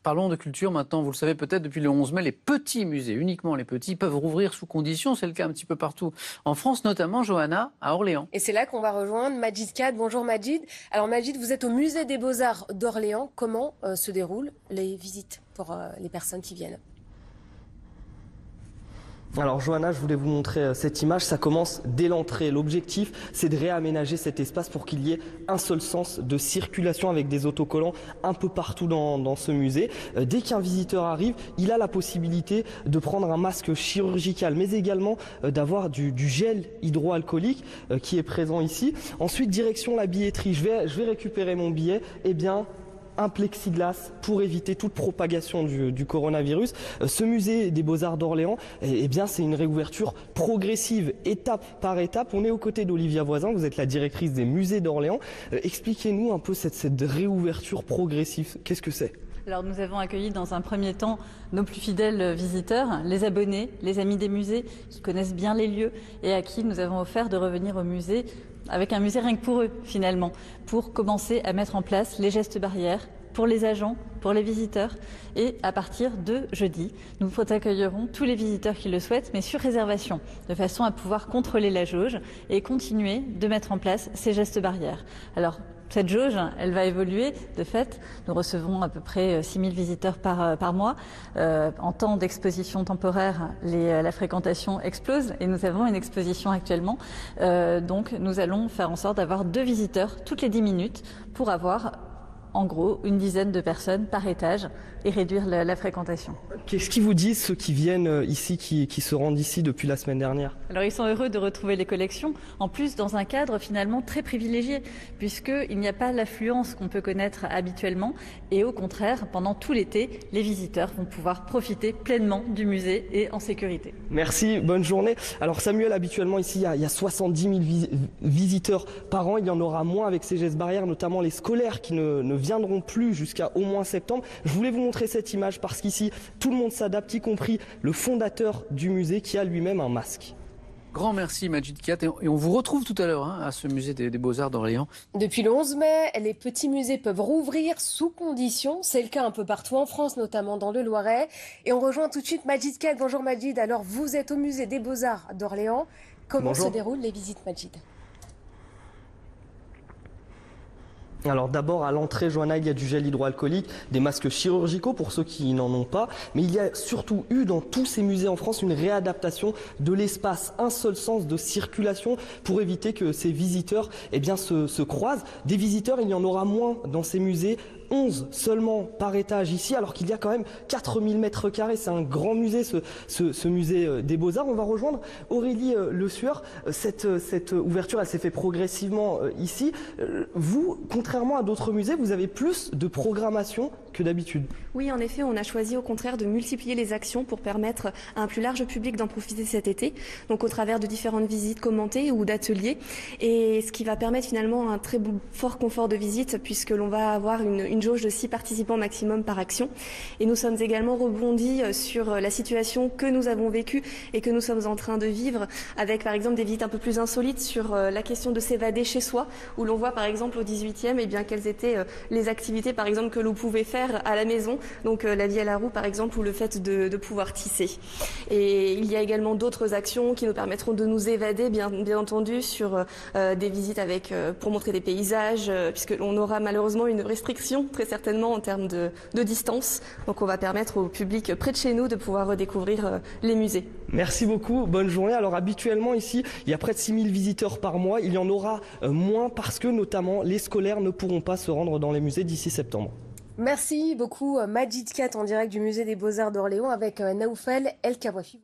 Parlons de culture maintenant. Vous le savez peut-être, depuis le 11 mai, les petits musées, uniquement les petits, peuvent rouvrir sous conditions. C'est le cas un petit peu partout en France, notamment, Johanna, à Orléans. Et c'est là qu'on va rejoindre Majid Kad. Bonjour Majid. Alors Majid, vous êtes au musée des Beaux-Arts d'Orléans. Comment se déroulent les visites pour les personnes qui viennent ? Alors Johanna, je voulais vous montrer cette image, ça commence dès l'entrée. L'objectif, c'est de réaménager cet espace pour qu'il y ait un seul sens de circulation avec des autocollants un peu partout dans ce musée. Dès qu'un visiteur arrive, il a la possibilité de prendre un masque chirurgical, mais également d'avoir du gel hydroalcoolique qui est présent ici. Ensuite, direction la billetterie, je vais récupérer mon billet. Eh bien, un plexiglas pour éviter toute propagation du coronavirus. Ce musée des Beaux-Arts d'Orléans, eh bien, c'est une réouverture progressive, étape par étape. On est aux côtés d'Olivia Voisin, vous êtes la directrice des musées d'Orléans. Expliquez-nous un peu cette réouverture progressive. Qu'est-ce que c'est ? Alors nous avons accueilli dans un premier temps nos plus fidèles visiteurs, les abonnés, les amis des musées qui connaissent bien les lieux et à qui nous avons offert de revenir au musée avec un musée rien que pour eux finalement, pour commencer à mettre en place les gestes barrières pour les agents, pour les visiteurs. Et à partir de jeudi, nous accueillerons tous les visiteurs qui le souhaitent, mais sur réservation, de façon à pouvoir contrôler la jauge et continuer de mettre en place ces gestes barrières. Alors, cette jauge, elle va évoluer. De fait, nous recevons à peu près 6 000 visiteurs par mois. En temps d'exposition temporaire, la fréquentation explose et nous avons une exposition actuellement. Donc, nous allons faire en sorte d'avoir 2 visiteurs toutes les 10 minutes pour avoir en gros une dizaine de personnes par étage et réduire la fréquentation. Qu'est-ce qu'ils vous disent, ceux qui viennent ici, qui se rendent ici depuis la semaine dernière ? Alors ils sont heureux de retrouver les collections, en plus dans un cadre finalement très privilégié, puisqu'il n'y a pas l'affluence qu'on peut connaître habituellement, et au contraire, pendant tout l'été, les visiteurs vont pouvoir profiter pleinement du musée et en sécurité. Merci, bonne journée. Alors Samuel, habituellement ici, il y a 70 000 visiteurs par an. Il y en aura moins avec ces gestes barrières, notamment les scolaires qui ne viendront plus jusqu'à au moins septembre. Je voulais vous montrer cette image parce qu'ici, tout le monde s'adapte, y compris le fondateur du musée qui a lui-même un masque. Grand merci Majid Kad et on vous retrouve tout à l'heure à ce musée des Beaux-Arts d'Orléans. Depuis le 11 mai, les petits musées peuvent rouvrir sous conditions. C'est le cas un peu partout en France, notamment dans le Loiret. Et on rejoint tout de suite Majid Kad. Bonjour Majid. Alors vous êtes au musée des Beaux-Arts d'Orléans. Comment se déroulent les visites, Majid ? Alors d'abord, à l'entrée, Johanna, il y a du gel hydroalcoolique, des masques chirurgicaux pour ceux qui n'en ont pas. Mais il y a surtout eu dans tous ces musées en France une réadaptation de l'espace, un seul sens de circulation pour éviter que ces visiteurs se croisent. Des visiteurs, il y en aura moins dans ces musées. 11 seulement par étage ici, alors qu'il y a quand même 4000 mètres carrés. C'est un grand musée, ce musée des Beaux-Arts. On va rejoindre Aurélie Le Sueur. Cette ouverture, elle s'est fait progressivement ici. Vous, contrairement à d'autres musées, vous avez plus de programmation que d'habitude. Oui, en effet, on a choisi au contraire de multiplier les actions pour permettre à un plus large public d'en profiter cet été, donc au travers de différentes visites commentées ou d'ateliers, et ce qui va permettre finalement un très fort confort de visite puisque l'on va avoir une jauge de 6 participants maximum par action. Et nous sommes également rebondis sur la situation que nous avons vécue et que nous sommes en train de vivre avec par exemple des visites un peu plus insolites sur la question de s'évader chez soi, où l'on voit par exemple au 18e quelles étaient les activités par exemple que l'on pouvait faire à la maison, donc la vie à la roue par exemple, ou le fait de pouvoir tisser. Et il y a également d'autres actions qui nous permettront de nous évader bien entendu sur des visites pour montrer des paysages, puisque l'on aura malheureusement une restriction très certainement en termes de distance, donc on va permettre au public près de chez nous de pouvoir redécouvrir les musées. Merci beaucoup, bonne journée. Alors habituellement ici, il y a près de 6000 visiteurs par mois, il y en aura moins parce que notamment les scolaires ne pourront pas se rendre dans les musées d'ici septembre. Merci beaucoup Majid Kad en direct du musée des Beaux-Arts d'Orléans avec Naoufel El Kawafi.